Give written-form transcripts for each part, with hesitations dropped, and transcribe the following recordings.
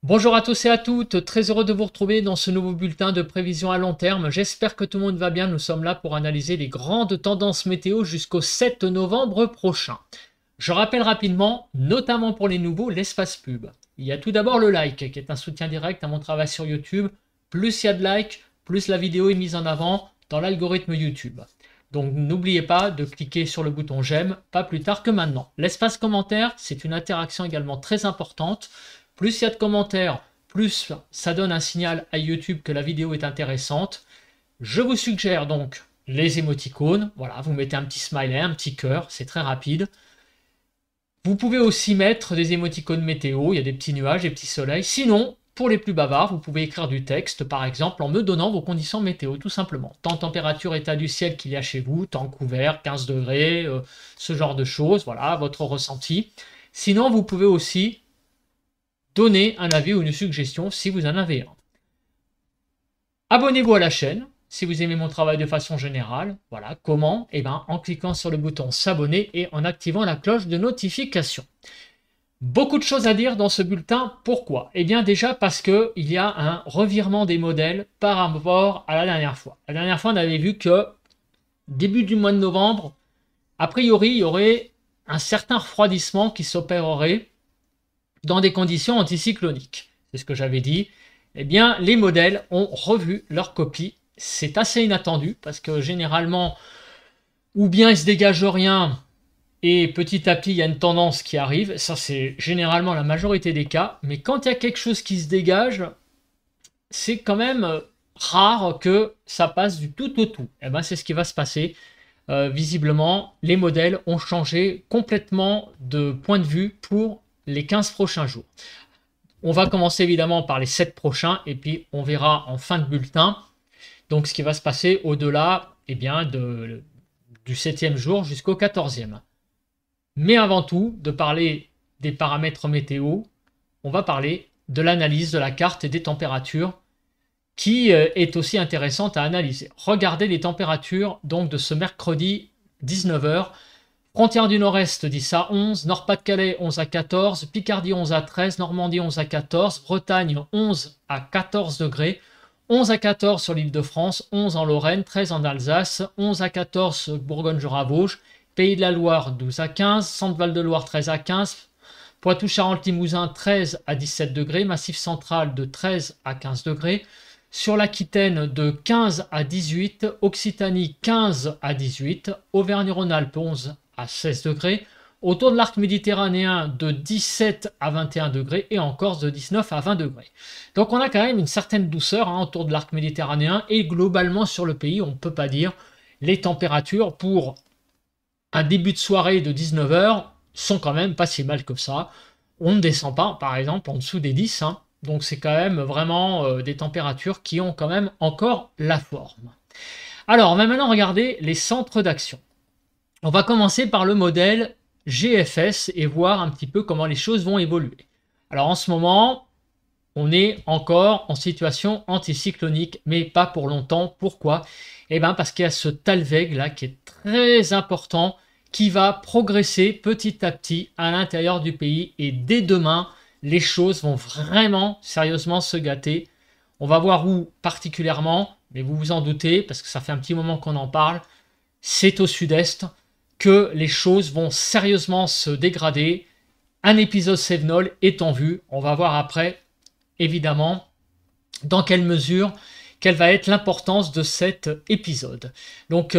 Bonjour à tous et à toutes, très heureux de vous retrouver dans ce nouveau bulletin de prévision à long terme. J'espère que tout le monde va bien, nous sommes là pour analyser les grandes tendances météo jusqu'au 7 novembre prochain. Je rappelle rapidement, notamment pour les nouveaux, l'espace pub. Il y a tout d'abord le like, qui est un soutien direct à mon travail sur YouTube. Plus il y a de likes, plus la vidéo est mise en avant dans l'algorithme YouTube. Donc n'oubliez pas de cliquer sur le bouton j'aime, pas plus tard que maintenant. L'espace commentaire, c'est une interaction également très importante. Plus il y a de commentaires, plus ça donne un signal à YouTube que la vidéo est intéressante. Je vous suggère donc les émoticônes. Voilà, vous mettez un petit smiley, un petit cœur, c'est très rapide. Vous pouvez aussi mettre des émoticônes météo, il y a des petits nuages, des petits soleils. Sinon, pour les plus bavards, vous pouvez écrire du texte, par exemple, en me donnant vos conditions météo, tout simplement. Temps, température, état du ciel qu'il y a chez vous, temps couvert, 15 degrés, ce genre de choses, voilà, votre ressenti. Sinon, vous pouvez aussi donner un avis ou une suggestion si vous en avez un. Abonnez-vous à la chaîne si vous aimez mon travail de façon générale. Voilà, comment? Eh bien, en cliquant sur le bouton s'abonner et en activant la cloche de notification. Beaucoup de choses à dire dans ce bulletin. Pourquoi? Eh bien déjà parce qu'il y a un revirement des modèles par rapport à la dernière fois. La dernière fois, on avait vu que début du mois de novembre, a priori, il y aurait un certain refroidissement qui s'opérerait dans des conditions anticycloniques. C'est ce que j'avais dit. Eh bien, les modèles ont revu leur copie. C'est assez inattendu parce que généralement, ou bien il se dégage rien et petit à petit il y a une tendance qui arrive. Ça, c'est généralement la majorité des cas. Mais quand il y a quelque chose qui se dégage, c'est quand même rare que ça passe du tout au tout. Eh bien, c'est ce qui va se passer. Visiblement, les modèles ont changé complètement de point de vue pour les 15 prochains jours. On va commencer évidemment par les 7 prochains et puis on verra en fin de bulletin donc ce qui va se passer au-delà bien, du 7e jour jusqu'au 14e. Mais avant tout, de parler des paramètres météo, on va parler de l'analyse de la carte et des températures qui est aussi intéressante à analyser. Regardez les températures donc de ce mercredi 19h. Frontière du Nord-Est 10 à 11, Nord-Pas-de-Calais 11 à 14, Picardie 11 à 13, Normandie 11 à 14, Bretagne 11 à 14 degrés, 11 à 14 sur l'Île-de-France, 11 en Lorraine, 13 en Alsace, 11 à 14 Bourgogne-Jura-Vosges, Pays de la Loire 12 à 15, Centre-Val de Loire 13 à 15, Poitou-Charentes-Limousin 13 à 17 degrés, Massif central de 13 à 15 degrés, sur l'Aquitaine de 15 à 18, Occitanie 15 à 18, Auvergne-Rhône-Alpes 11 à 16 degrés, autour de l'arc méditerranéen de 17 à 21 degrés et en Corse de 19 à 20 degrés. Donc on a quand même une certaine douceur autour de l'arc méditerranéen et globalement sur le pays, on ne peut pas dire les températures pour un début de soirée de 19h sont quand même pas si mal que ça. On ne descend pas par exemple en dessous des 10, donc c'est quand même vraiment des températures qui ont quand même encore la forme. Alors on va maintenant regarder les centres d'action. On va commencer par le modèle GFS et voir un petit peu comment les choses vont évoluer. Alors en ce moment, on est encore en situation anticyclonique, mais pas pour longtemps. Pourquoi? Eh bien parce qu'il y a ce Talweg là qui est très important, qui va progresser petit à petit à l'intérieur du pays et dès demain, les choses vont vraiment sérieusement se gâter. On va voir où particulièrement, mais vous vous en doutez parce que ça fait un petit moment qu'on en parle, c'est au sud-est que les choses vont sérieusement se dégrader. Un épisode Sevenol est en vue. On va voir après, évidemment, dans quelle mesure, quelle va être l'importance de cet épisode. Donc,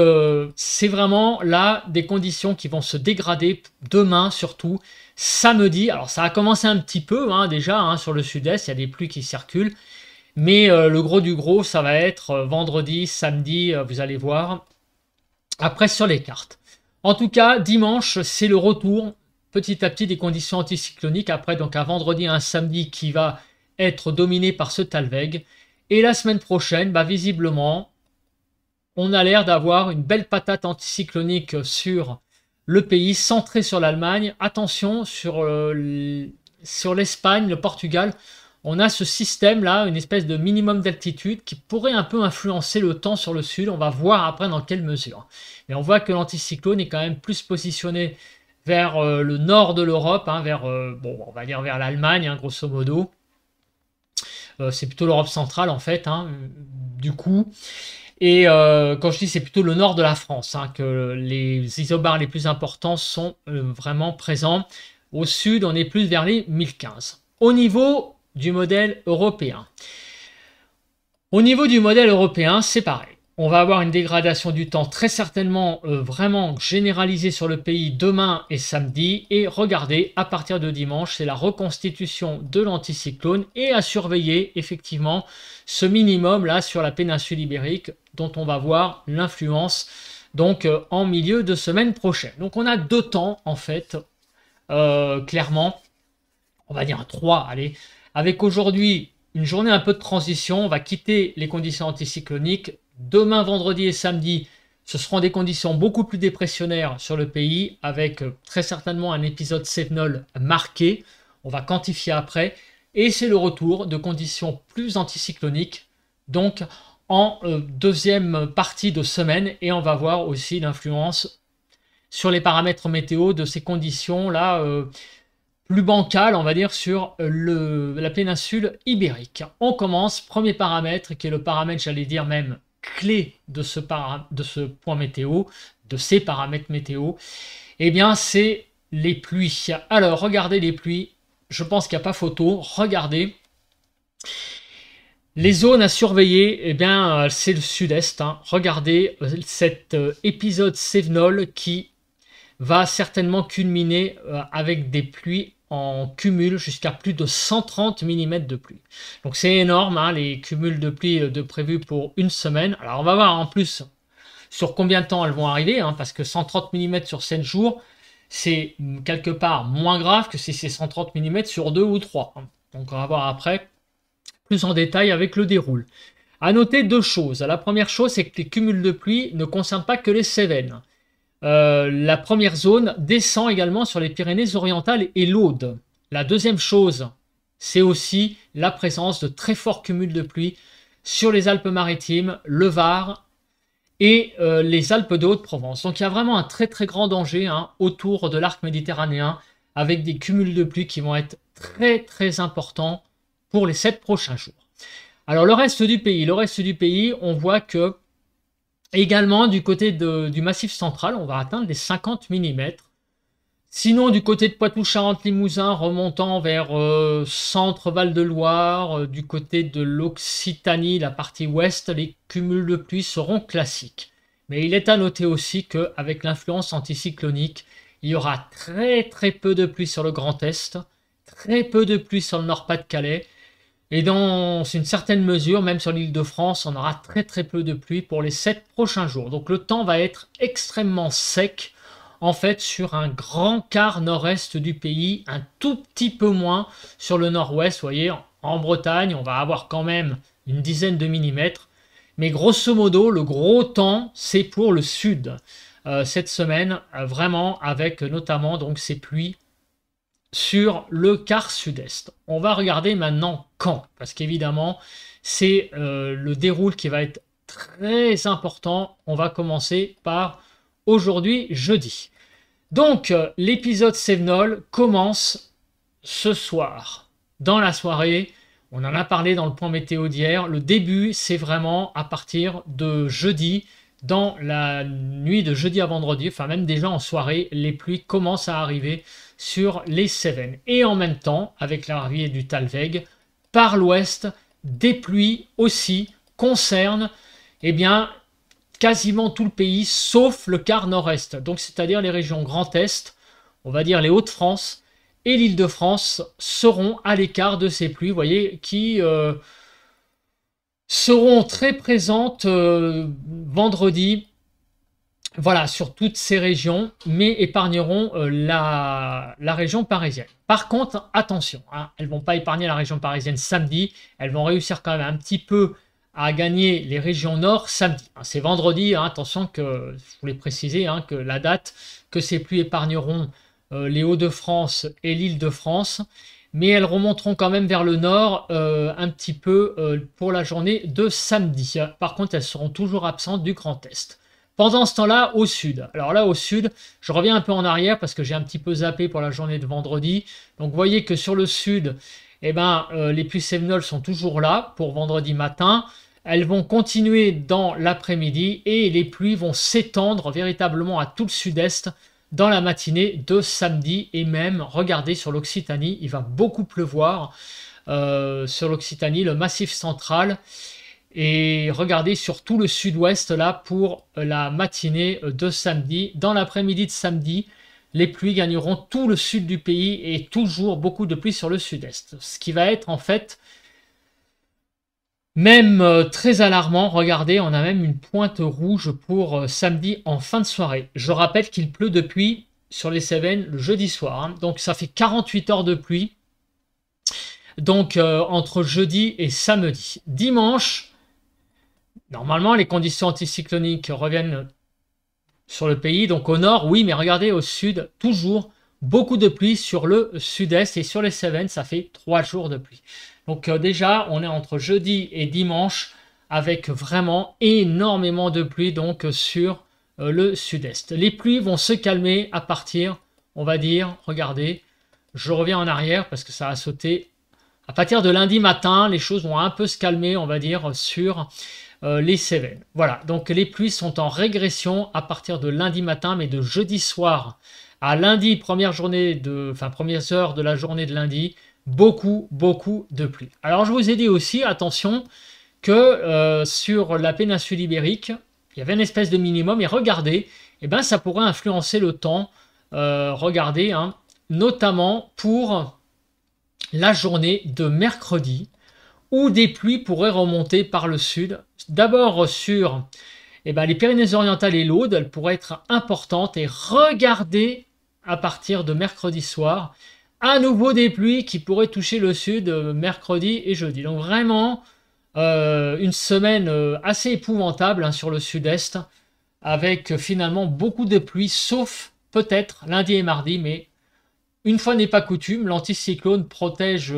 c'est vraiment là des conditions qui vont se dégrader demain, surtout samedi. Alors, ça a commencé un petit peu déjà sur le sud-est. Il y a des pluies qui circulent. Mais le gros du gros, ça va être vendredi, samedi, vous allez voir. Après, sur les cartes. En tout cas, dimanche, c'est le retour petit à petit des conditions anticycloniques. Après, donc un vendredi et un samedi qui va être dominé par ce Talweg. Et la semaine prochaine, visiblement, on a l'air d'avoir une belle patate anticyclonique sur le pays, centré sur l'Allemagne. Attention, sur l'Espagne, le Portugal, on a ce système-là, une espèce de minimum d'altitude qui pourrait un peu influencer le temps sur le sud. On va voir après dans quelle mesure. Mais on voit que l'anticyclone est quand même plus positionné vers le nord de l'Europe, vers, on va dire vers l'Allemagne, grosso modo. c'est plutôt l'Europe centrale en fait, hein, du coup. Et quand je dis c'est plutôt le nord de la France, hein, que les isobars les plus importants sont vraiment présents. Au sud, on est plus vers les 1015. Au niveau du modèle européen. Au niveau du modèle européen, c'est pareil. On va avoir une dégradation du temps très certainement vraiment généralisée sur le pays demain et samedi. Et regardez, à partir de dimanche, c'est la reconstitution de l'anticyclone et à surveiller effectivement ce minimum là sur la péninsule ibérique dont on va voir l'influence donc en milieu de semaine prochaine. Donc on a 2 temps en fait, clairement, on va dire 3, allez, avec aujourd'hui une journée un peu de transition. On va quitter les conditions anticycloniques. Demain, vendredi et samedi, ce seront des conditions beaucoup plus dépressionnaires sur le pays, avec très certainement un épisode cévenol marqué. On va quantifier après. Et c'est le retour de conditions plus anticycloniques, donc en deuxième partie de semaine. Et on va voir aussi l'influence sur les paramètres météo de ces conditions-là plus bancales, on va dire, sur la péninsule ibérique. On commence, premier paramètre, qui est le paramètre, j'allais dire même, clé de ce point météo, de ces paramètres météo, eh bien c'est les pluies. Alors regardez les pluies, je pense qu'il n'y a pas photo, regardez. Les zones à surveiller, eh bien c'est le sud-est, hein. Regardez cet épisode cévenol qui va certainement culminer avec des pluies en cumul jusqu'à plus de 130 mm de pluie. Donc c'est énorme, hein, les cumuls de pluie prévus pour une semaine. Alors on va voir en plus sur combien de temps elles vont arriver, hein, parce que 130 mm sur 7 jours, c'est quelque part moins grave que si c'est 130 mm sur 2 ou 3. Hein. Donc on va voir après plus en détail avec le déroule. À noter 2 choses. La première chose, c'est que les cumuls de pluie ne concernent pas que les Cévennes. La première zone descend également sur les Pyrénées-Orientales et l'Aude. La deuxième chose, c'est aussi la présence de très forts cumuls de pluie sur les Alpes-Maritimes, le Var et les Alpes de Haute-Provence. Donc il y a vraiment un très très grand danger, hein, autour de l'arc méditerranéen, avec des cumuls de pluie qui vont être très très importants pour les 7 prochains jours. Alors le reste du pays, on voit que également, du côté du Massif central, on va atteindre les 50 mm. Sinon, du côté de Poitou-Charentes-Limousin, remontant vers Centre-Val-de-Loire, du côté de l'Occitanie, la partie ouest, les cumuls de pluie seront classiques. Mais il est à noter aussi qu'avec l'influence anticyclonique, il y aura très très peu de pluie sur le Grand Est, très peu de pluie sur le Nord-Pas-de-Calais, et dans une certaine mesure, même sur l'Île-de-France, on aura très très peu de pluie pour les 7 prochains jours. Donc le temps va être extrêmement sec, en fait, sur un grand quart nord-est du pays, un tout petit peu moins sur le nord-ouest. Vous voyez, en Bretagne, on va avoir quand même une dizaine de millimètres. Mais grosso modo, le gros temps, c'est pour le sud. Cette semaine, vraiment, avec notamment donc ces pluies sur le quart sud-est. On va regarder maintenant quand, parce qu'évidemment, c'est le déroule qui va être très important. On va commencer par aujourd'hui, jeudi. Donc, l'épisode cévenol commence ce soir. Dans la soirée, on en a parlé dans le point météo d'hier, le début, c'est vraiment à partir de jeudi. Dans la nuit de jeudi à vendredi, enfin même déjà en soirée, les pluies commencent à arriver sur les Cévennes. Et en même temps, avec l'arrivée du Talweg, par l'ouest, des pluies aussi concernent quasiment tout le pays, sauf le quart nord-est. Donc c'est-à-dire les régions Grand Est, on va dire les Hauts-de-France et l'Île-de-France seront à l'écart de ces pluies, vous voyez, qui seront très présentes vendredi, voilà, sur toutes ces régions, mais épargneront la région parisienne. Par contre, attention, hein, elles ne vont pas épargner la région parisienne samedi, elles vont réussir quand même un petit peu à gagner les régions nord samedi. C'est vendredi, hein, attention, que je voulais préciser que la date que ces pluies épargneront les Hauts-de-France et l'Île-de-France, mais elles remonteront quand même vers le nord un petit peu pour la journée de samedi. Par contre, elles seront toujours absentes du Grand Est. Pendant ce temps-là, au sud. Alors là, au sud, je reviens un peu en arrière parce que j'ai un petit peu zappé pour la journée de vendredi. Donc, vous voyez que sur le sud, eh ben, les pluies sévenoles sont toujours là pour vendredi matin. Elles vont continuer dans l'après-midi et les pluies vont s'étendre véritablement à tout le sud-est dans la matinée de samedi. Et même, regardez sur l'Occitanie, il va beaucoup pleuvoir sur l'Occitanie, le Massif central. Et regardez sur tout le sud-ouest là pour la matinée de samedi. Dans l'après-midi de samedi, les pluies gagneront tout le sud du pays et toujours beaucoup de pluie sur le sud-est. Ce qui va être en fait même très alarmant. Regardez, on a même une pointe rouge pour samedi en fin de soirée. Je rappelle qu'il pleut depuis sur les Cévennes le jeudi soir. Hein. Donc ça fait 48 heures de pluie. Donc entre jeudi et samedi. Dimanche, normalement, les conditions anticycloniques reviennent sur le pays. Donc au nord, oui, mais regardez au sud, toujours beaucoup de pluie sur le sud-est et sur les Cévennes, ça fait 3 jours de pluie. Donc déjà, on est entre jeudi et dimanche avec vraiment énormément de pluie donc sur le sud-est. Les pluies vont se calmer à partir, on va dire, regardez, je reviens en arrière parce que ça a sauté. À partir de lundi matin, les choses vont un peu se calmer, on va dire, sur les Cévennes. Voilà, donc les pluies sont en régression à partir de lundi matin, mais de jeudi soir à lundi, premières heures de la journée de lundi, beaucoup de pluie. Alors je vous ai dit aussi, attention, que sur la péninsule ibérique, il y avait une espèce de minimum, et regardez, eh ben, ça pourrait influencer le temps, regardez, hein, notamment pour la journée de mercredi, où des pluies pourraient remonter par le sud. D'abord sur les Pyrénées-Orientales et l'Aude, elles pourraient être importantes. Et regardez, à partir de mercredi soir, à nouveau des pluies qui pourraient toucher le sud mercredi et jeudi. Donc vraiment, une semaine assez épouvantable hein, sur le sud-est, avec finalement beaucoup de pluie, sauf peut-être lundi et mardi, mais une fois n'est pas coutume, l'anticyclone protège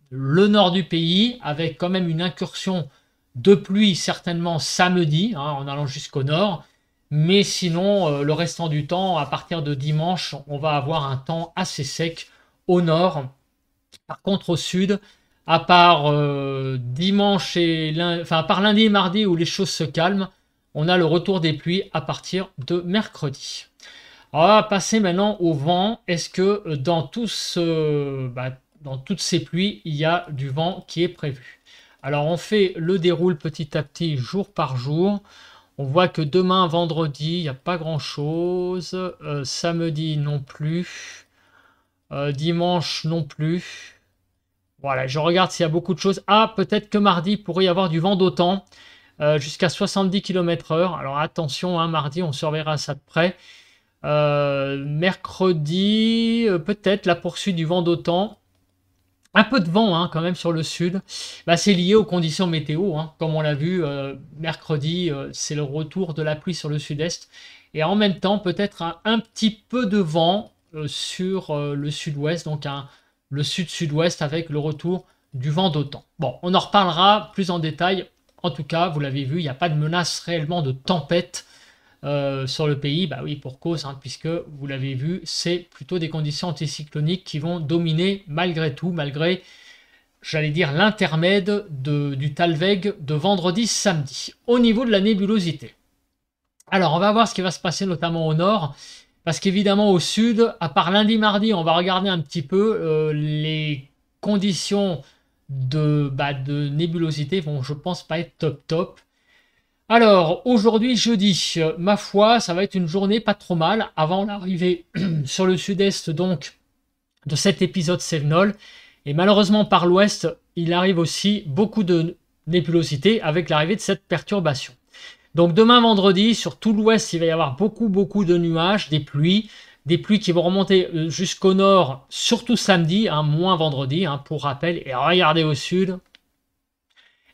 le nord du pays, avec quand même une incursion de pluie certainement samedi, hein, en allant jusqu'au nord. Mais sinon, le restant du temps, à partir de dimanche, on va avoir un temps assez sec au nord. Par contre, au sud, à part dimanche à part lundi et mardi où les choses se calment, on a le retour des pluies à partir de mercredi. Alors, on va passer maintenant au vent. Est-ce que dans dans toutes ces pluies, il y a du vent qui est prévu? Alors, on fait le déroule petit à petit, jour par jour. On voit que demain, vendredi, il n'y a pas grand-chose. Samedi non plus. Dimanche non plus. Voilà, je regarde s'il y a beaucoup de choses. Ah, peut-être que mardi, il pourrait y avoir du vent d'autant. Jusqu'à 70 km/h. Alors attention, hein, mardi, on surveillera ça de près. Mercredi, peut-être la poursuite du vent d'autant. Un peu de vent hein, quand même sur le sud. C'est lié aux conditions météo. Hein. Comme on l'a vu, mercredi, c'est le retour de la pluie sur le sud-est. Et en même temps, peut-être un petit peu de vent sur le sud-ouest. Donc le sud-sud-ouest avec le retour du vent d'autant. Bon, on en reparlera plus en détail. En tout cas, vous l'avez vu, il n'y a pas de menace réellement de tempête sur le pays. Bah oui, pour cause, hein, puisque vous l'avez vu, c'est plutôt des conditions anticycloniques qui vont dominer malgré tout, malgré, j'allais dire, l'intermède du Talweg de vendredi-samedi. Au niveau de la nébulosité. Alors, on va voir ce qui va se passer notamment au nord, parce qu'évidemment au sud, à part lundi-mardi, on va regarder un petit peu les conditions de nébulosité vont, je pense, pas être top. Alors, aujourd'hui, jeudi, ma foi, ça va être une journée pas trop mal avant l'arrivée sur le sud-est donc de cet épisode cévenol. Et malheureusement, par l'ouest, il arrive aussi beaucoup de nébulosité avec l'arrivée de cette perturbation. Donc demain vendredi, sur tout l'ouest, il va y avoir beaucoup de nuages, des pluies qui vont remonter jusqu'au nord, surtout samedi, hein, moins vendredi, hein, pour rappel. Et regardez au sud.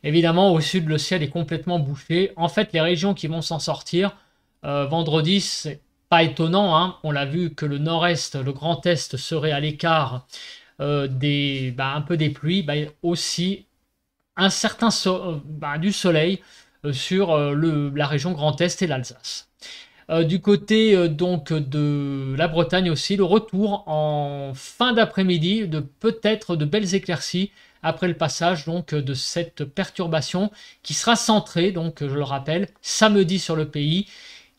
Évidemment, au sud, le ciel est complètement bouché. En fait, les régions qui vont s'en sortir, vendredi, c'est pas étonnant. Hein. On l'a vu que le nord-est, le grand est serait à l'écart un peu des pluies. Aussi, un certain du soleil sur la région Grand Est et l'Alsace. Du côté donc de la Bretagne aussi, le retour en fin d'après-midi de peut-être de belles éclaircies après le passage donc de cette perturbation qui sera centrée, donc je le rappelle, samedi sur le pays,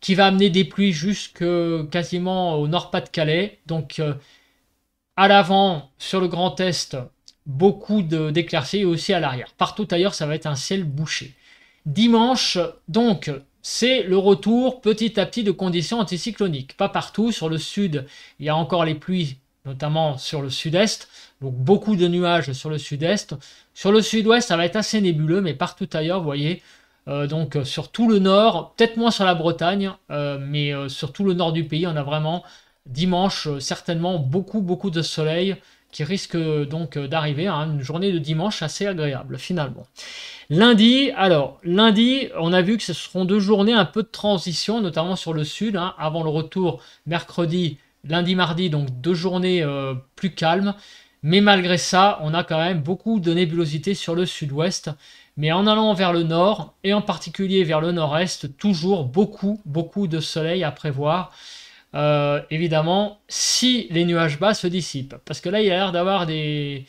qui va amener des pluies jusque quasiment au Nord-Pas-de-Calais. Donc à l'avant, sur le Grand Est, beaucoup d'éclaircies et aussi à l'arrière. Partout ailleurs, ça va être un ciel bouché. Dimanche, donc, c'est le retour petit à petit de conditions anticycloniques. Pas partout, sur le sud, il y a encore les pluies, notamment sur le sud-est, donc beaucoup de nuages sur le sud-est. Sur le sud-ouest, ça va être assez nébuleux, mais partout ailleurs, vous voyez, donc sur tout le nord, peut-être moins sur la Bretagne, mais sur tout le nord du pays, on a vraiment dimanche certainement beaucoup de soleil qui risque donc d'arriver, hein, une journée de dimanche assez agréable finalement. Lundi, alors lundi, on a vu que ce seront 2 journées un peu de transition, notamment sur le sud, hein, avant le retour mercredi, lundi, mardi, donc 2 journées plus calmes. Mais malgré ça, on a quand même beaucoup de nébulosité sur le sud-ouest. Mais en allant vers le nord, et en particulier vers le nord-est, toujours beaucoup de soleil à prévoir. Évidemment, si les nuages bas se dissipent. Parce que là, il y a l'air d'avoir des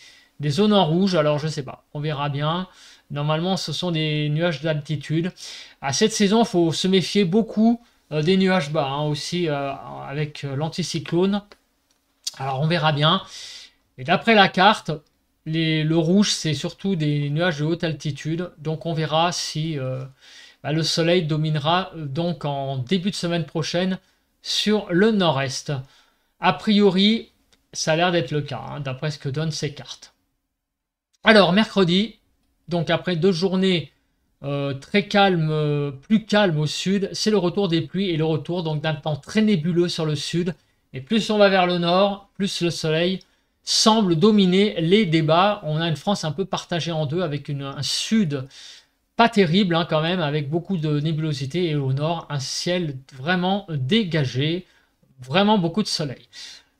zones en rouge, alors je sais pas, on verra bien. Normalement, ce sont des nuages d'altitude. À cette saison, il faut se méfier beaucoup des nuages bas, hein, aussi avec l'anticyclone. Alors on verra bien. Et d'après la carte, le rouge, c'est surtout des nuages de haute altitude. Donc on verra si le soleil dominera donc en début de semaine prochaine sur le nord-est. A priori, ça a l'air d'être le cas, hein, d'après ce que donnent ces cartes. Alors, mercredi, donc après 2 journées très calmes, plus calmes au sud, c'est le retour des pluies et le retour donc d'un temps très nébuleux sur le sud. Et plus on va vers le nord, plus le soleil semble dominer les débats. On a une France un peu partagée en deux avec un sud pas terrible, hein, quand même, avec beaucoup de nébulosité, et au nord, un ciel vraiment dégagé, vraiment beaucoup de soleil.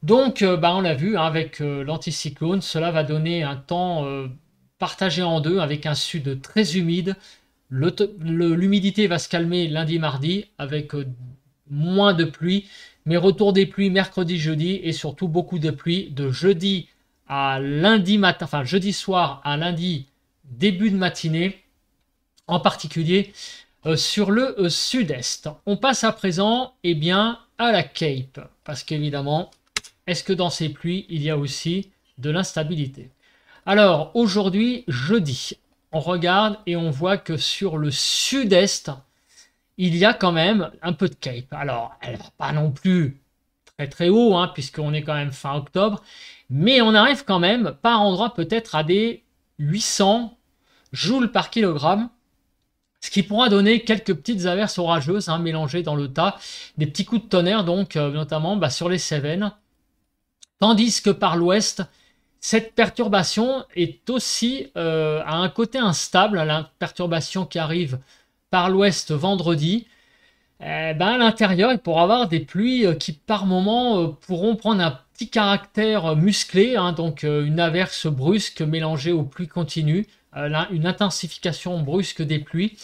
Donc, on l'a vu, hein, avec l'anticyclone, cela va donner un temps partagé en deux, avec un sud très humide. L'humidité va se calmer lundi, mardi, avec moins de pluie, mais retour des pluies mercredi, jeudi, et surtout beaucoup de pluie de jeudi à lundi matin, enfin jeudi soir à lundi début de matinée, en particulier sur le sud-est. On passe à présent à la Cape, parce qu'évidemment, est-ce que dans ces pluies, il y a aussi de l'instabilité? Alors, aujourd'hui, jeudi, on regarde et on voit que sur le sud-est, il y a quand même un peu de Cape. Alors, pas non plus très haut, hein, puisqu'on est quand même fin octobre, mais on arrive quand même, par endroit, peut-être à des 800 joules par kilogramme, ce qui pourra donner quelques petites averses orageuses, hein, mélangées dans le tas, des petits coups de tonnerre, donc notamment sur les Cévennes. Tandis que par l'ouest, cette perturbation est aussi à un côté instable, la perturbation qui arrive par l'ouest vendredi. À l'intérieur, il pourra y avoir des pluies qui par moment pourront prendre un petit caractère musclé, hein, donc une averse brusque mélangée aux pluies continues, une intensification brusque des pluies,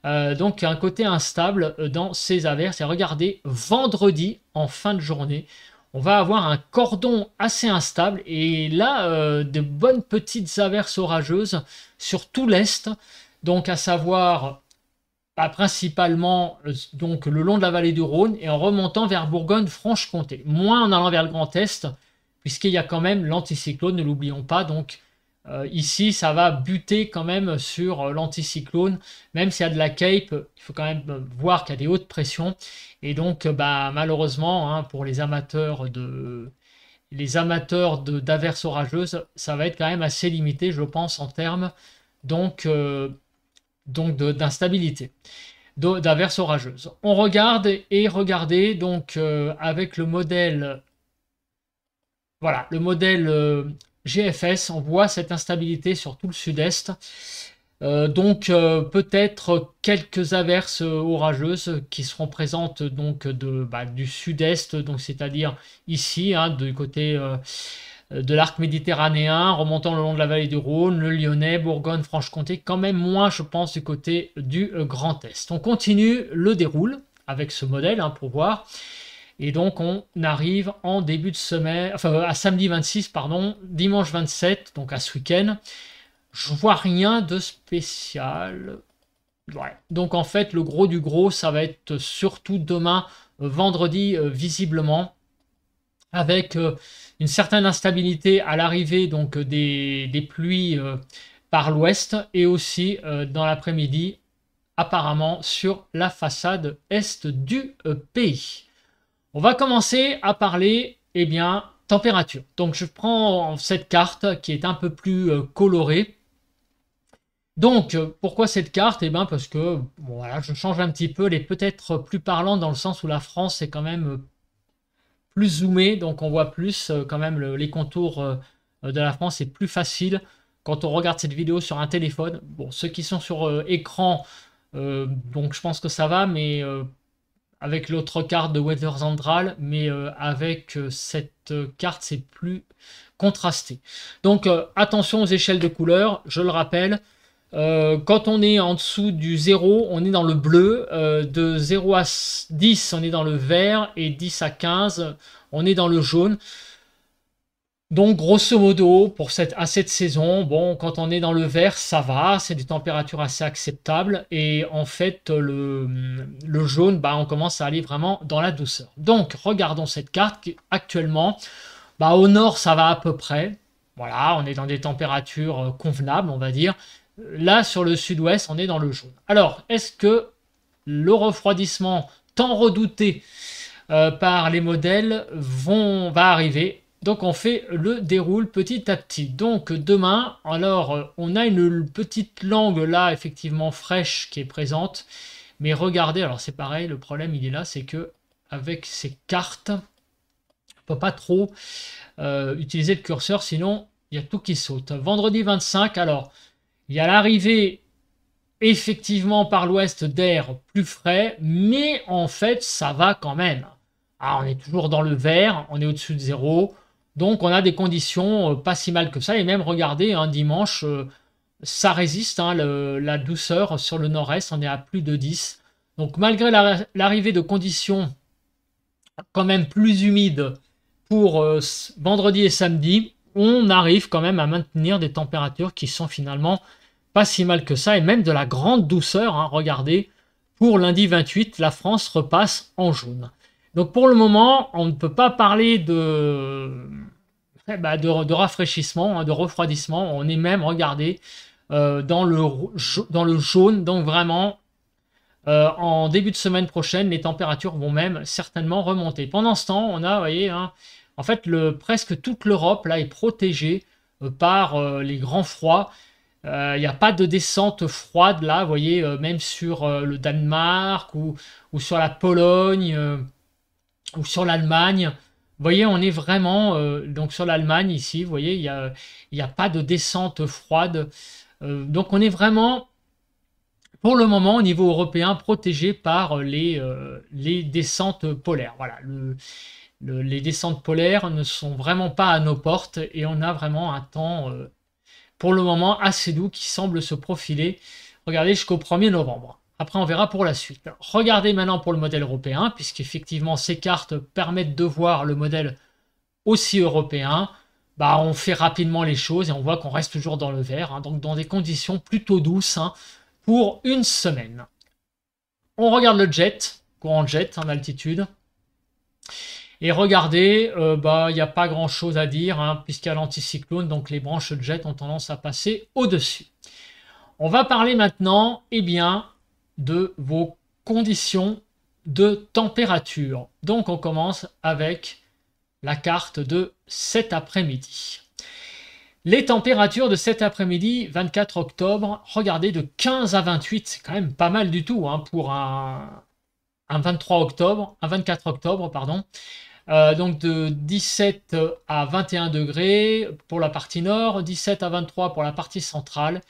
donc un côté instable dans ces averses. Et regardez, vendredi en fin de journée, on va avoir un cordon assez instable, et là de bonnes petites averses orageuses sur tout l'est, donc à savoir principalement donc le long de la vallée du Rhône et en remontant vers Bourgogne-Franche-Comté, moins en allant vers le Grand Est, puisqu'il y a quand même l'anticyclone, ne l'oublions pas. Donc ici, ça va buter quand même sur l'anticyclone, même s'il y a de la Cape, il faut quand même voir qu'il y a des hautes pressions. Et donc, malheureusement, hein, pour les amateurs d'averses orageuses, ça va être quand même assez limité, je pense, en termes donc d'instabilité, d'averses orageuses. On regarde et regardez donc avec le modèle, voilà, le modèle GFS, on voit cette instabilité sur tout le sud-est. Peut-être quelques averses orageuses qui seront présentes donc du sud-est, donc c'est-à-dire ici, hein, du côté de l'arc méditerranéen, remontant le long de la vallée du Rhône, le Lyonnais, Bourgogne, Franche-Comté, quand même moins, je pense, du côté du Grand Est. On continue le déroule. avec ce modèle pour voir. Et donc, on arrive en début de semaine, enfin à samedi 26, pardon, dimanche 27, donc à ce week-end. Je vois rien de spécial. Ouais. Donc, en fait, le gros du gros, ça va être surtout demain, vendredi, visiblement, avec une certaine instabilité à l'arrivée donc des pluies par l'ouest et aussi dans l'après-midi, apparemment sur la façade est du pays. On va commencer à parler, eh bien, température. Donc, je prends cette carte qui est un peu plus colorée. Donc, pourquoi cette carte? Eh bien, parce que, bon, voilà, je change un petit peu. Elle est peut-être plus parlante dans le sens où la France est quand même plus zoomée. Donc, on voit plus quand même les contours de la France. C'est plus facile quand on regarde cette vidéo sur un téléphone. Bon, ceux qui sont sur écran, donc je pense que ça va, mais avec l'autre carte de Weather Central, mais avec cette carte, c'est plus contrasté. Donc, attention aux échelles de couleurs, je le rappelle. Quand on est en dessous du 0, on est dans le bleu. De 0 à 10, on est dans le vert. Et 10 à 15, on est dans le jaune. Donc, grosso modo, pour cette saison, bon, quand on est dans le vert, ça va, c'est des températures assez acceptables. Et en fait, le jaune, bah, on commence à aller vraiment dans la douceur. Donc, regardons cette carte qui, actuellement, bah, au nord, ça va à peu près. Voilà, on est dans des températures convenables, on va dire. Là, sur le sud-ouest, on est dans le jaune. Alors, est-ce que le refroidissement tant redouté par les modèles va arriver? Donc on fait le déroule petit à petit. Donc demain, alors on a une petite langue là effectivement fraîche qui est présente. Mais regardez, alors c'est pareil, le problème il est là, c'est que avec ces cartes, on ne peut pas trop utiliser le curseur, sinon il y a tout qui saute. Vendredi 25, alors il y a l'arrivée effectivement par l'ouest d'air plus frais, mais en fait ça va quand même. Ah, on est toujours dans le vert, on est au-dessus de 0. Donc on a des conditions pas si mal que ça. Et même regardez, dimanche, ça résiste, la douceur sur le nord-est, on est à plus de 10. Donc malgré l'arrivée de conditions quand même plus humides pour vendredi et samedi, on arrive quand même à maintenir des températures qui sont finalement pas si mal que ça. Et même de la grande douceur, regardez, pour lundi 28, la France repasse en jaune. Donc pour le moment, on ne peut pas parler de rafraîchissement, de refroidissement. On est même, regardez, dans le jaune. Donc vraiment, en début de semaine prochaine, les températures vont même certainement remonter. Pendant ce temps, on a, vous voyez, en fait, presque toute l'Europe là est protégée par les grands froids. Il n'y a pas de descente froide là, vous voyez, même sur le Danemark ou sur la Pologne ou sur l'Allemagne. Vous voyez, on est vraiment donc sur l'Allemagne ici. Vous voyez, il y a pas de descente froide. Donc on est vraiment, pour le moment, au niveau européen, protégé par les descentes polaires. Voilà, les descentes polaires ne sont vraiment pas à nos portes et on a vraiment un temps, pour le moment, assez doux qui semble se profiler. Regardez jusqu'au 1er novembre. Après, on verra pour la suite. Regardez maintenant pour le modèle européen, puisqu'effectivement, ces cartes permettent de voir le modèle aussi européen. Bah, on fait rapidement les choses et on voit qu'on reste toujours dans le vert, donc dans des conditions plutôt douces pour une semaine. On regarde le jet, courant jet en altitude. Et regardez, il n'y a pas grand chose à dire, puisqu'il y a l'anticyclone, donc les branches de jet ont tendance à passer au-dessus. On va parler maintenant, de vos conditions de température. Donc on commence avec la carte de cet après-midi. Les températures de cet après-midi, 24 octobre, regardez, de 15 à 28, c'est quand même pas mal du tout pour un 24 octobre, pardon. Donc de 17 à 21 degrés pour la partie nord, 17 à 23 pour la partie centrale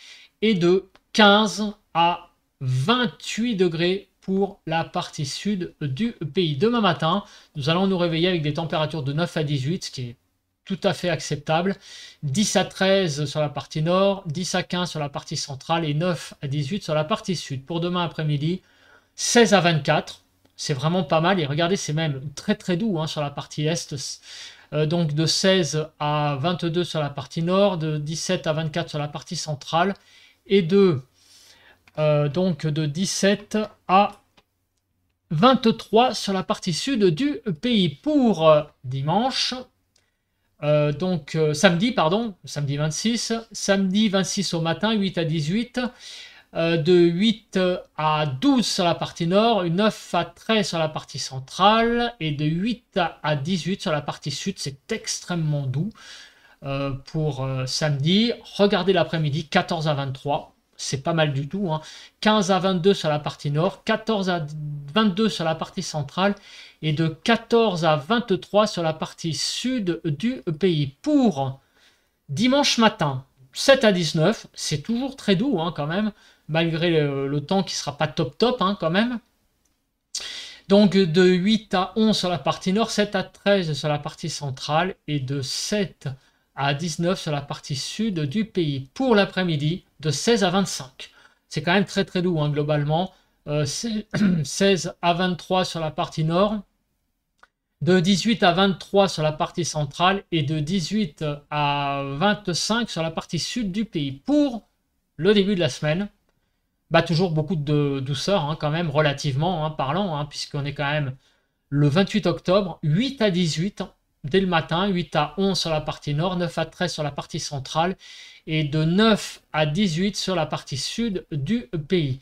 et de 15 à 28 degrés pour la partie sud du pays. Demain matin, nous allons nous réveiller avec des températures de 9 à 18, ce qui est tout à fait acceptable. 10 à 13 sur la partie nord, 10 à 15 sur la partie centrale et 9 à 18 sur la partie sud. Pour demain après-midi, 16 à 24. c'est vraiment pas mal. Et regardez, c'est même très très doux hein, sur la partie est. Donc de 16 à 22 sur la partie nord, de 17 à 24 sur la partie centrale, et donc de 17 à 23 sur la partie sud du pays. Pour dimanche, samedi 26, samedi 26 au matin, 8 à 18, de 8 à 12 sur la partie nord, 9 à 13 sur la partie centrale, et de 8 à 18 sur la partie sud. C'est extrêmement doux pour samedi. Regardez l'après-midi, 14 à 23, c'est pas mal du tout, hein. 15 à 22 sur la partie nord, 14 à 22 sur la partie centrale, et de 14 à 23 sur la partie sud du pays. Pour dimanche matin, 7 à 19, c'est toujours très doux hein, quand même, malgré le temps qui sera pas top hein, quand même. Donc de 8 à 11 sur la partie nord, 7 à 13 sur la partie centrale, et de 7 à 19 sur la partie sud du pays. Pour l'après-midi, de 16 à 25. C'est quand même très très doux hein, globalement. 16 à 23 sur la partie nord, de 18 à 23 sur la partie centrale, et de 18 à 25 sur la partie sud du pays. Pour le début de la semaine, toujours beaucoup de douceur hein, quand même, relativement parlant, hein, puisqu'on est quand même le 28 octobre, 8 à 18 dès le matin, 8 à 11 sur la partie nord, 9 à 13 sur la partie centrale, et de 9 à 18 sur la partie sud du pays.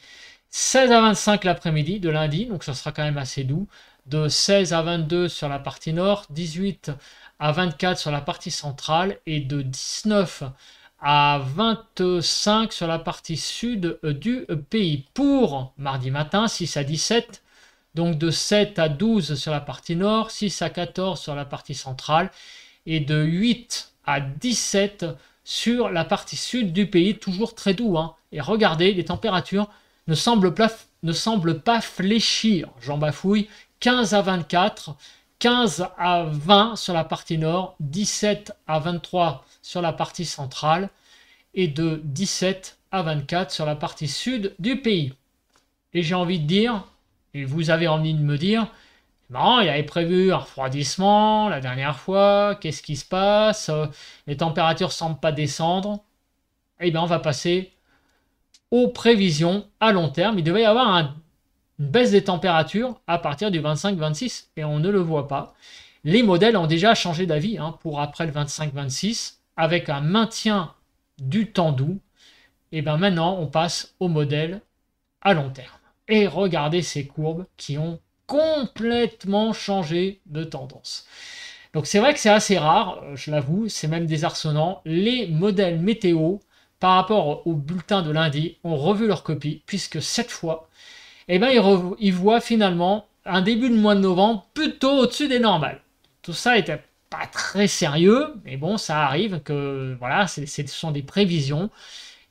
16 à 25 l'après-midi de lundi, donc ça sera quand même assez doux, de 16 à 22 sur la partie nord, 18 à 24 sur la partie centrale, et de 19 à 25 sur la partie sud du pays. Pour mardi matin, 6 à 17, donc de 7 à 12 sur la partie nord, 6 à 14 sur la partie centrale, et de 8 à 17 sur la partie sud du pays, toujours très doux hein. Et regardez, les températures ne semblent pas fléchir, j'en bafouille. 15 à 24, 15 à 20 sur la partie nord, 17 à 23 sur la partie centrale, et de 17 à 24 sur la partie sud du pays. Et j'ai envie de dire, et vous avez envie de me dire, non, il avait prévu un refroidissement la dernière fois, qu'est-ce qui se passe? Les températures ne semblent pas descendre. Eh bien, on va passer aux prévisions à long terme. Il devait y avoir une baisse des températures à partir du 25-26, et on ne le voit pas. Les modèles ont déjà changé d'avis hein, pour après le 25-26, avec un maintien du temps doux. Et bien maintenant, on passe au modèle à long terme. Et regardez ces courbes qui ont complètement changé de tendance. Donc c'est vrai que c'est assez rare, je l'avoue, c'est même désarçonnant. Les modèles météo, par rapport au bulletin de lundi, ont revu leur copie, puisque cette fois, ils voient finalement un début de mois de novembre plutôt au-dessus des normales. Tout ça était pas très sérieux, mais bon, ça arrive que, voilà, ce sont des prévisions.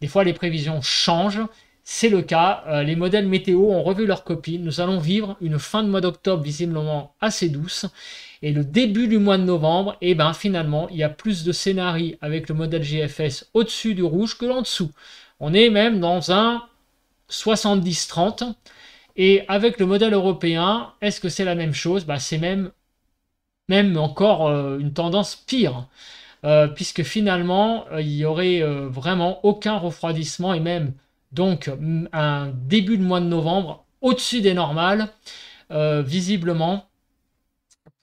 Des fois, les prévisions changent. C'est le cas. Les modèles météo ont revu leur copie. Nous allons vivre une fin de mois d'octobre visiblement assez douce. Et le début du mois de novembre, finalement, il y a plus de scénarii avec le modèle GFS au-dessus du rouge que en dessous. On est même dans un 70-30. Et avec le modèle européen, est-ce que c'est la même chose? C'est même encore une tendance pire. Puisque finalement, il n'y aurait vraiment aucun refroidissement, et même donc un début de mois de novembre au-dessus des normales, visiblement,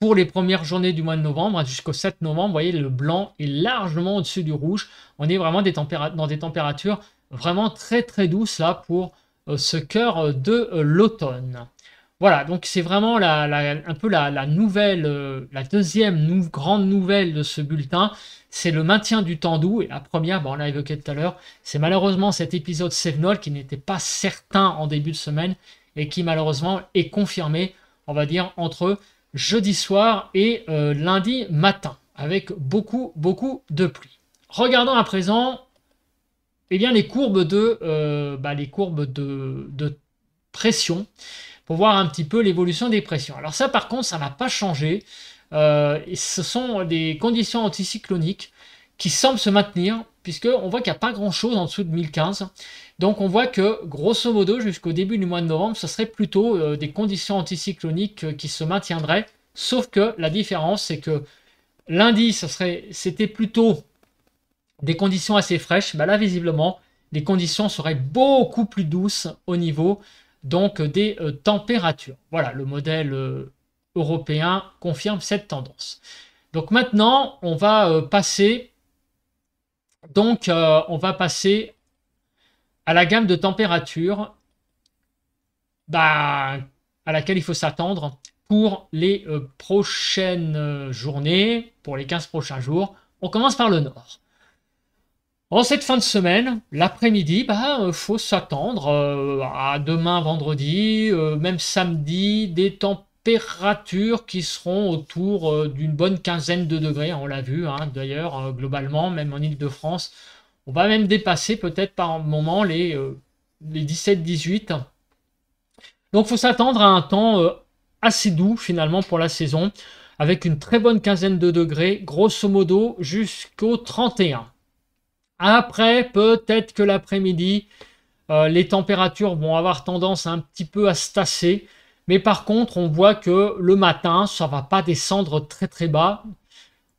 pour les premières journées du mois de novembre jusqu'au 7 novembre. Vous voyez, le blanc est largement au-dessus du rouge. On est vraiment dans des températures vraiment très très douces là pour ce cœur de l'automne. Voilà, donc c'est vraiment un peu la nouvelle, la deuxième grande nouvelle de ce bulletin, c'est le maintien du temps doux. Et la première, on l'a évoqué tout à l'heure, c'est malheureusement cet épisode Cévenol qui n'était pas certain en début de semaine et qui malheureusement est confirmé, on va dire, entre jeudi soir et lundi matin, avec beaucoup de pluie. Regardons à présent les courbes de pression, pour voir un petit peu l'évolution des pressions. Alors ça, par contre, ça n'a pas changé. Ce sont des conditions anticycloniques qui semblent se maintenir, puisqu'on voit qu'il n'y a pas grand-chose en dessous de 1015. Donc on voit que, grosso modo, jusqu'au début du mois de novembre, ce serait plutôt des conditions anticycloniques qui se maintiendraient, sauf que la différence, c'est que lundi, c'était plutôt des conditions assez fraîches. Là, visiblement, les conditions seraient beaucoup plus douces au niveau donc des températures. Voilà, le modèle européen confirme cette tendance. Donc maintenant, on va passer à la gamme de températures à laquelle il faut s'attendre pour les prochaines journées, pour les 15 prochains jours. On commence par le nord. En cette fin de semaine, l'après-midi, faut s'attendre à demain vendredi, même samedi, des températures qui seront autour d'une bonne quinzaine de degrés. On l'a vu d'ailleurs, globalement, même en Ile-de-France. On va même dépasser peut-être par moment les 17-18. Donc il faut s'attendre à un temps assez doux finalement pour la saison, avec une très bonne quinzaine de degrés, grosso modo jusqu'au 31. Après, peut-être que l'après-midi, les températures vont avoir tendance un petit peu à se tasser. Mais par contre, on voit que le matin, ça ne va pas descendre très très bas.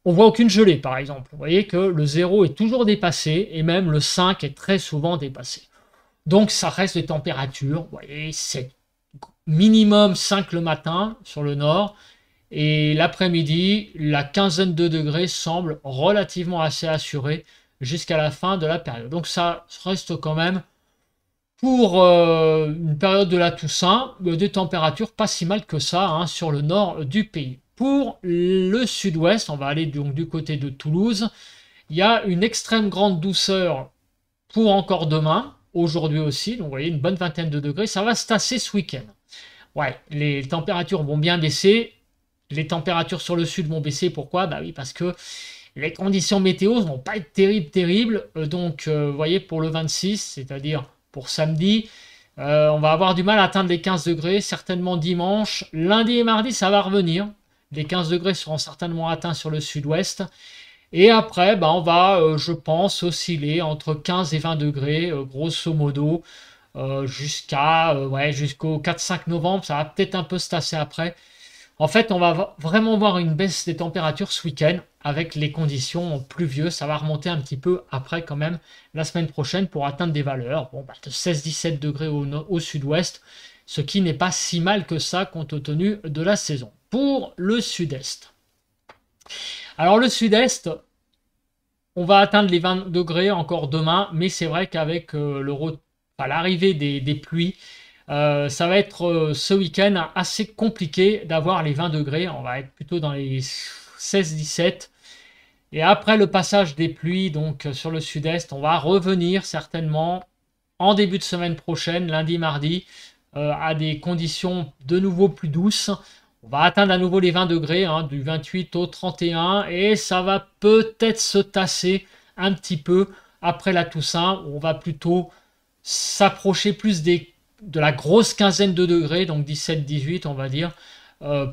On voit aucune gelée, par exemple. Vous voyez que le 0 est toujours dépassé et même le 5 est très souvent dépassé. Donc, ça reste des températures. Vous voyez, c'est minimum 5 le matin sur le nord. Et l'après-midi, la quinzaine de degrés semble relativement assez assurée jusqu'à la fin de la période. Donc ça reste quand même, pour une période de la Toussaint, des températures pas si mal que ça sur le nord du pays. Pour le sud-ouest, on va aller donc du côté de Toulouse, il y a une extrême grande douceur pour encore demain, aujourd'hui aussi, donc vous voyez une bonne vingtaine de degrés, ça va se tasser ce week-end. Ouais, les températures vont bien baisser, les températures sur le sud vont baisser, pourquoi? Oui, parce que les conditions météo ne vont pas être terribles. Donc, vous voyez, pour le 26, c'est-à-dire pour samedi, on va avoir du mal à atteindre les 15 degrés, certainement dimanche. Lundi et mardi, ça va revenir. Les 15 degrés seront certainement atteints sur le sud-ouest. Et après, on va, je pense, osciller entre 15 et 20 degrés, grosso modo, jusqu'au 4-5 novembre. Ça va peut-être un peu se tasser après. En fait, on va vraiment voir une baisse des températures ce week-end avec les conditions pluvieuses. Ça va remonter un petit peu après quand même la semaine prochaine pour atteindre des valeurs de 16-17 degrés au sud-ouest, ce qui n'est pas si mal que ça compte tenu de la saison. Pour le sud-est. Alors le sud-est, on va atteindre les 20 degrés encore demain, mais c'est vrai qu'avec l'arrivée des pluies, ça va être ce week-end assez compliqué d'avoir les 20 degrés. On va être plutôt dans les 16-17. Et après le passage des pluies donc sur le sud-est, on va revenir certainement en début de semaine prochaine, lundi, mardi, à des conditions de nouveau plus douces. On va atteindre à nouveau les 20 degrés, du 28 au 31. Et ça va peut-être se tasser un petit peu après la Toussaint. On va plutôt s'approcher plus de la grosse quinzaine de degrés, donc 17-18 on va dire,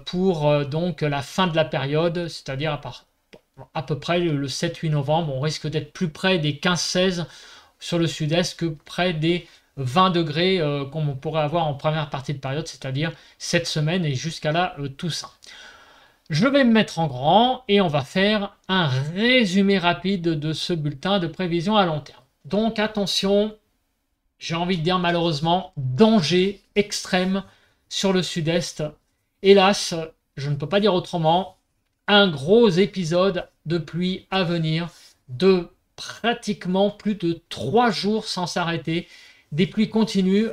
pour donc la fin de la période, c'est-à-dire à peu près le 7-8 novembre, on risque d'être plus près des 15-16 sur le sud-est que près des 20 degrés comme on pourrait avoir en première partie de période, c'est-à-dire cette semaine et jusqu'à la Toussaint. Je vais me mettre en grand et on va faire un résumé rapide de ce bulletin de prévision à long terme. Donc attention, j'ai envie de dire malheureusement, danger extrême sur le sud-est. Hélas, je ne peux pas dire autrement, un gros épisode de pluie à venir de pratiquement plus de 3 jours sans s'arrêter. Des pluies continues,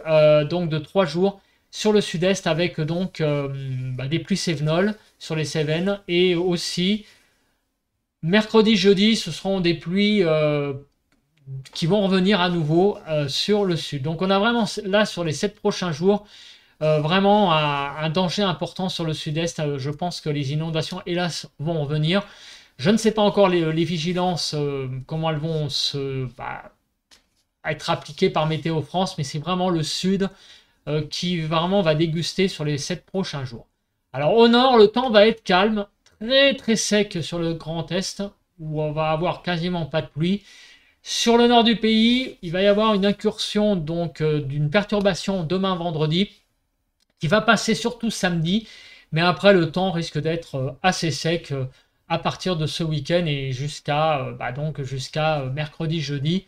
donc de 3 jours sur le sud-est avec donc des pluies cévenoles sur les Cévennes et aussi mercredi, jeudi, ce seront des pluies qui vont revenir à nouveau sur le sud. Donc on a vraiment là sur les 7 prochains jours vraiment un danger important sur le sud-est. Je pense que les inondations hélas vont revenir. Je ne sais pas encore les vigilances, comment elles vont être appliquées par Météo France, mais c'est vraiment le sud qui vraiment va déguster sur les 7 prochains jours. Alors au nord, le temps va être calme, très très sec sur le Grand Est, où on va avoir quasiment pas de pluie. Sur le nord du pays, il va y avoir une incursion donc d'une perturbation demain vendredi qui va passer surtout samedi, mais après le temps risque d'être assez sec à partir de ce week-end et jusqu'à mercredi, jeudi.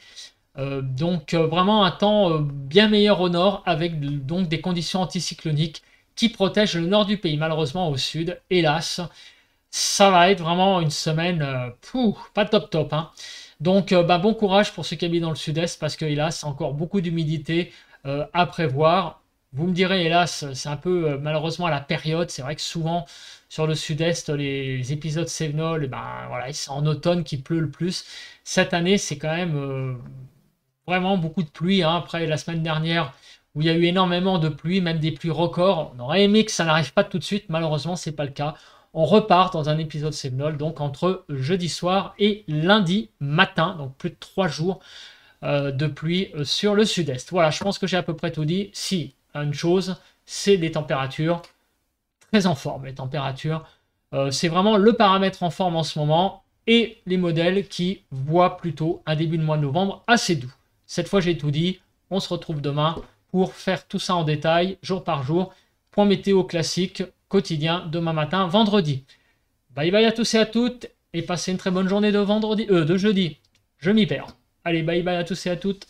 Vraiment un temps bien meilleur au nord avec donc des conditions anticycloniques qui protègent le nord du pays. Malheureusement au sud, hélas, ça va être vraiment une semaine pas top top, hein. Donc bon courage pour ceux qui habitent dans le sud-est parce que hélas, encore beaucoup d'humidité à prévoir. Vous me direz, hélas, c'est un peu malheureusement à la période. C'est vrai que souvent sur le sud-est, les épisodes sévenols, voilà, c'est en automne qu'il pleut le plus. Cette année, c'est quand même vraiment beaucoup de pluie, hein. Après la semaine dernière, où il y a eu énormément de pluie, même des pluies records, on aurait aimé que ça n'arrive pas tout de suite. Malheureusement, c'est pas le cas. On repart dans un épisode sévenol, donc entre jeudi soir et lundi matin, donc plus de 3 jours de pluie sur le sud-est. Voilà, je pense que j'ai à peu près tout dit. Si, une chose, c'est les températures très en forme. Les températures, c'est vraiment le paramètre en forme en ce moment et les modèles qui voient plutôt un début de mois de novembre assez doux. Cette fois, j'ai tout dit. On se retrouve demain pour faire tout ça en détail, jour par jour. Point météo classique, quotidien, demain matin, vendredi. Bye bye à tous et à toutes et passez une très bonne journée de jeudi. Je m'y perds. Allez, bye bye à tous et à toutes.